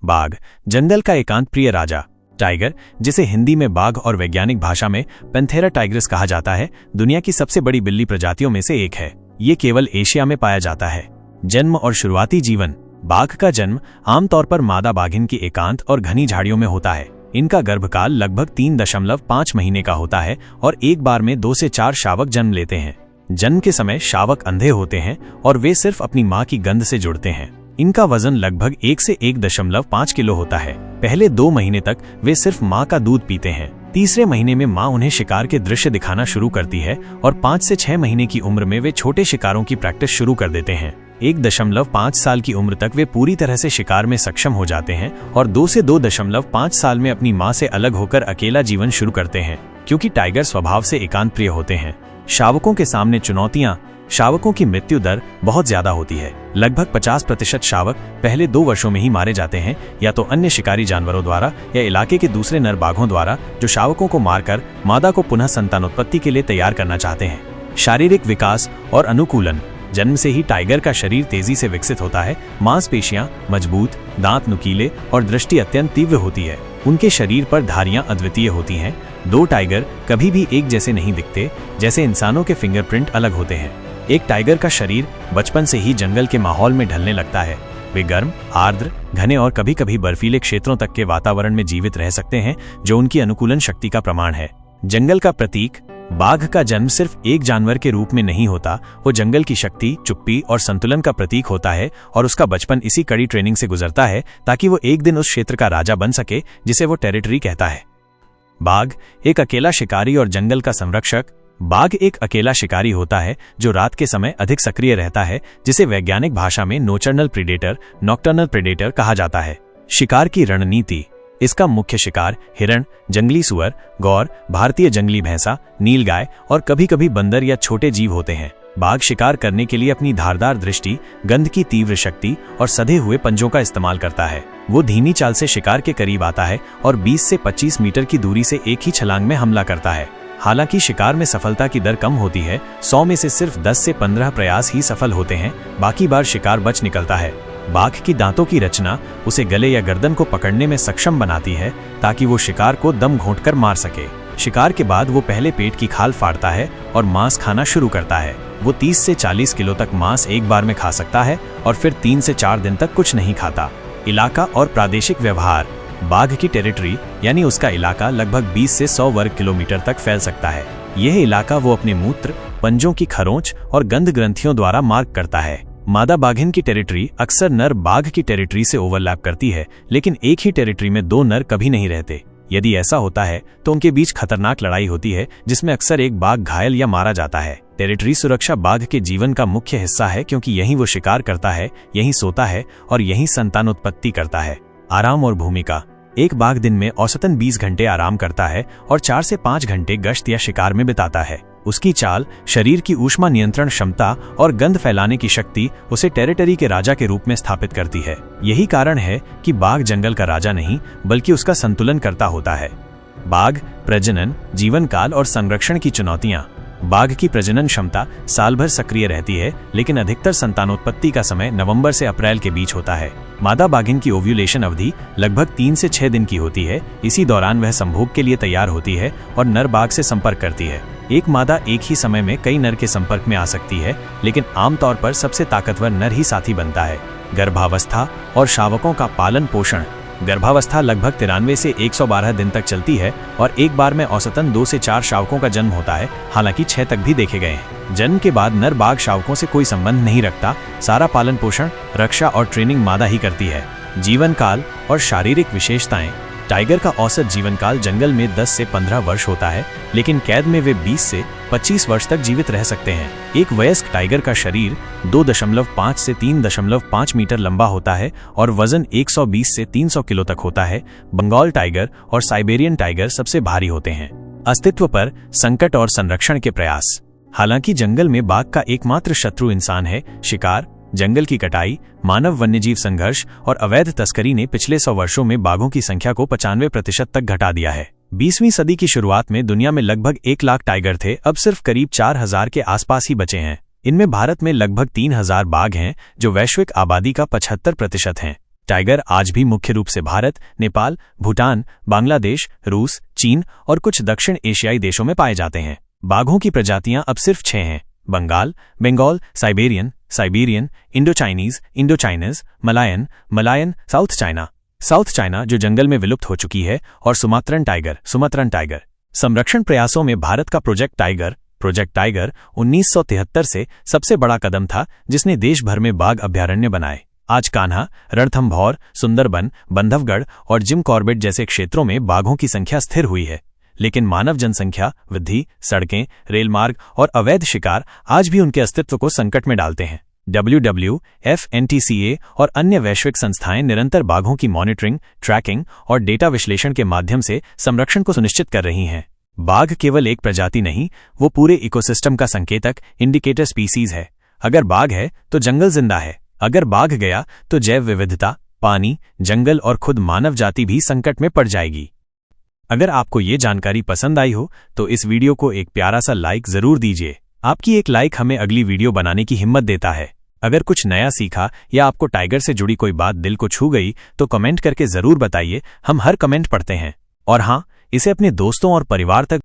बाघ, जंगल का एकांत प्रिय राजा। टाइगर, जिसे हिंदी में बाघ और वैज्ञानिक भाषा में पैंथेरा टाइग्रिस कहा जाता है, दुनिया की सबसे बड़ी बिल्ली प्रजातियों में से एक है। ये केवल एशिया में पाया जाता है। जन्म और शुरुआती जीवन। बाघ का जन्म आमतौर पर मादा बाघिन की एकांत और घनी झाड़ियों में होता है। इनका गर्भकाल लगभग 3.5 महीने का होता है और एक बार में 2 से 4 शावक जन्म लेते हैं। जन्म के समय शावक अंधे होते हैं और वे सिर्फ अपनी मां की गंध से जुड़ते हैं। इनका वजन लगभग 1 से 1.5 किलो होता है। पहले 2 महीने तक वे सिर्फ मां का दूध पीते हैं। तीसरे महीने में मां उन्हें शिकार के दृश्य दिखाना शुरू करती है और 5 से 6 महीने की उम्र में वे छोटे शिकारों की प्रैक्टिस शुरू कर देते हैं। 1.5 साल की उम्र तक वे पूरी तरह से शिकार में सक्षम हो जाते हैं और 2 से 2.5 साल में अपनी मां से अलग होकर अकेला जीवन शुरू करते हैं, क्योंकि टाइगर स्वभाव से एकांत प्रिय होते हैं। शावकों के सामने चुनौतियां। शावकों की मृत्यु दर बहुत ज्यादा होती है। लगभग 50% शावक पहले 2 वर्षों में ही मारे जाते हैं, या तो अन्य शिकारी जानवरों द्वारा या इलाके के दूसरे नर बाघों द्वारा, जो शावकों को मारकर मादा को पुनः संतानोत्पत्ति के लिए तैयार करना चाहते हैं। शारीरिक विकास और अनुकूलन। जन्म से ही टाइगर का शरीर तेजी से विकसित होता है। मांसपेशियां मजबूत, दांत नुकीले और दृष्टि अत्यंत तीव्र होती है। उनके शरीर पर धारियां अद्वितीय होती हैं। 2 टाइगर कभी भी एक जैसे नहीं दिखते, जैसे इंसानों के फिंगरप्रिंट अलग होते हैं। एक टाइगर का शरीर बचपन से ही जंगल के माहौल में ढलने लगता है। वे गर्म, आर्द्र, घने और कभी कभी बर्फीले क्षेत्रों तक के वातावरण में जीवित रह सकते हैं, जो उनकी अनुकूलन शक्ति का प्रमाण है। जंगल का प्रतीक। बाघ का जन्म सिर्फ एक जानवर के रूप में नहीं होता, वो जंगल की शक्ति, चुप्पी और संतुलन का प्रतीक होता है, और उसका बचपन इसी कड़ी ट्रेनिंग से गुजरता है ताकि वो एक दिन उस क्षेत्र का राजा बन सके जिसे वो टेरिटरी कहता है। बाघ एक अकेला शिकारी और जंगल का संरक्षक। बाघ एक अकेला शिकारी होता है जो रात के समय अधिक सक्रिय रहता है, जिसे वैज्ञानिक भाषा में नोचर्नल प्रेडेटर कहा जाता है। शिकार की रणनीति। इसका मुख्य शिकार हिरण, जंगली सुअर, गौर, भारतीय जंगली भैंसा, नीलगाय और कभी कभी बंदर या छोटे जीव होते हैं। बाघ शिकार करने के लिए अपनी धारदार दृष्टि, गंध की तीव्र शक्ति और सधे हुए पंजों का इस्तेमाल करता है। वो धीमी चाल से शिकार के करीब आता है और 20 से 25 मीटर की दूरी से एक ही छलांग में हमला करता है। हालांकि शिकार में सफलता की दर कम होती है। 100 में से सिर्फ 10 से 15 प्रयास ही सफल होते हैं, बाकी बार शिकार बच निकलता है। बाघ की दांतों की रचना उसे गले या गर्दन को पकड़ने में सक्षम बनाती है ताकि वो शिकार को दम घोंटकर मार सके। शिकार के बाद वो पहले पेट की खाल फाड़ता है और मांस खाना शुरू करता है। वो 30 से 40 किलो तक मांस एक बार में खा सकता है और फिर 3 से 4 दिन तक कुछ नहीं खाता। इलाका और प्रादेशिक व्यवहार। बाघ की टेरिटरी यानी उसका इलाका लगभग 20 से 100 वर्ग किलोमीटर तक फैल सकता है। यह इलाका वो अपने मूत्र, पंजों की खरोंच और गंध ग्रंथियों द्वारा मार्क करता है। मादा बाघिन की टेरिटरी अक्सर नर बाघ की टेरिटरी से ओवरलैप करती है, लेकिन एक ही टेरिटरी में 2 नर कभी नहीं रहते। यदि ऐसा होता है तो उनके बीच खतरनाक लड़ाई होती है, जिसमें अक्सर एक बाघ घायल या मारा जाता है। टेरिटरी सुरक्षा बाघ के जीवन का मुख्य हिस्सा है, क्योंकि यहीं वो शिकार करता है, यहीं सोता है और यहीं संतानोत्पत्ति करता है। आराम और भूमिका। एक बाघ दिन में औसतन 20 घंटे आराम करता है और 4 से 5 घंटे गश्त या शिकार में बिताता है। उसकी चाल, शरीर की ऊष्मा नियंत्रण क्षमता और गंध फैलाने की शक्ति उसे टेरिटरी के राजा के रूप में स्थापित करती है। यही कारण है कि बाघ जंगल का राजा नहीं, बल्कि उसका संतुलन करता होता है। बाघ, प्रजनन, जीवन काल और संरक्षण की चुनौतियां। बाघ की प्रजनन क्षमता साल भर सक्रिय रहती है, लेकिन अधिकतर संतानोत्पत्ति का समय नवंबर से अप्रैल के बीच होता है। मादा बाघिन की ओव्यूलेशन अवधि लगभग 3 से 6 दिन की होती है। इसी दौरान वह संभोग के लिए तैयार होती है और नर बाघ से संपर्क करती है। एक मादा एक ही समय में कई नर के संपर्क में आ सकती है, लेकिन आमतौर पर सबसे ताकतवर नर ही साथी बनता है। गर्भावस्था और शावकों का पालन पोषण। गर्भावस्था लगभग 93 से 112 दिन तक चलती है और एक बार में औसतन 2 से 4 शावकों का जन्म होता है, हालांकि 6 तक भी देखे गए हैं। जन्म के बाद नर बाघ शावकों से कोई संबंध नहीं रखता। सारा पालन पोषण, रक्षा और ट्रेनिंग मादा ही करती है। जीवन काल और शारीरिक विशेषताएं। टाइगर का औसत जीवन काल जंगल में 10 से 15 वर्ष होता है, लेकिन कैद में वे 20 से 25 वर्ष तक जीवित रह सकते हैं। एक वयस्क टाइगर का शरीर 2.5 से 3.5 मीटर लंबा होता है और वजन 120 से 300 किलो तक होता है। बंगाल टाइगर और साइबेरियन टाइगर सबसे भारी होते हैं। अस्तित्व पर संकट और संरक्षण के प्रयास। हालांकि जंगल में बाघ का एकमात्र शत्रु इंसान है, शिकार, जंगल की कटाई, मानव वन्यजीव संघर्ष और अवैध तस्करी ने पिछले 100 वर्षों में बाघों की संख्या को 95% तक घटा दिया है। 20वीं सदी की शुरुआत में दुनिया में लगभग 1 लाख टाइगर थे, अब सिर्फ करीब 4000 के आसपास ही बचे हैं। इनमें भारत में लगभग 3000 बाघ हैं, जो वैश्विक आबादी का 75% हैं। टाइगर आज भी मुख्य रूप से भारत, नेपाल, भूटान, बांग्लादेश, रूस, चीन और कुछ दक्षिण एशियाई देशों में पाए जाते हैं। बाघों की प्रजातियां अब सिर्फ 6 हैं: Bengal, Siberian, Indochinese, Malayan, South China जो जंगल में विलुप्त हो चुकी है, और सुमात्रन टाइगर। संरक्षण प्रयासों में भारत का प्रोजेक्ट टाइगर 1973 से सबसे बड़ा कदम था, जिसने देश भर में बाघ अभयारण्य बनाए। आज कान्हा, रणथंभौर, सुंदरबन, बंधवगढ़ और जिम कॉर्बेट जैसे क्षेत्रों में बाघों की संख्या स्थिर हुई है, लेकिन मानव जनसंख्या वृद्धि, सड़कें, रेलमार्ग और अवैध शिकार आज भी उनके अस्तित्व को संकट में डालते हैं। WWF, NTCA और अन्य वैश्विक संस्थाएं निरंतर बाघों की मॉनिटरिंग, ट्रैकिंग और डेटा विश्लेषण के माध्यम से संरक्षण को सुनिश्चित कर रही हैं। बाघ केवल एक प्रजाति नहीं, वो पूरे इकोसिस्टम का संकेतक, इंडिकेटर स्पीसीज है। अगर बाघ है तो जंगल जिंदा है, अगर बाघ गया तो जैव विविधता, पानी, जंगल और खुद मानव जाति भी संकट में पड़ जाएगी। अगर आपको ये जानकारी पसंद आई हो तो इस वीडियो को एक प्यारा सा लाइक जरूर दीजिए। आपकी एक लाइक हमें अगली वीडियो बनाने की हिम्मत देता है। अगर कुछ नया सीखा या आपको टाइगर से जुड़ी कोई बात दिल को छू गई तो कमेंट करके जरूर बताइए, हम हर कमेंट पढ़ते हैं। और हाँ, इसे अपने दोस्तों और परिवार तक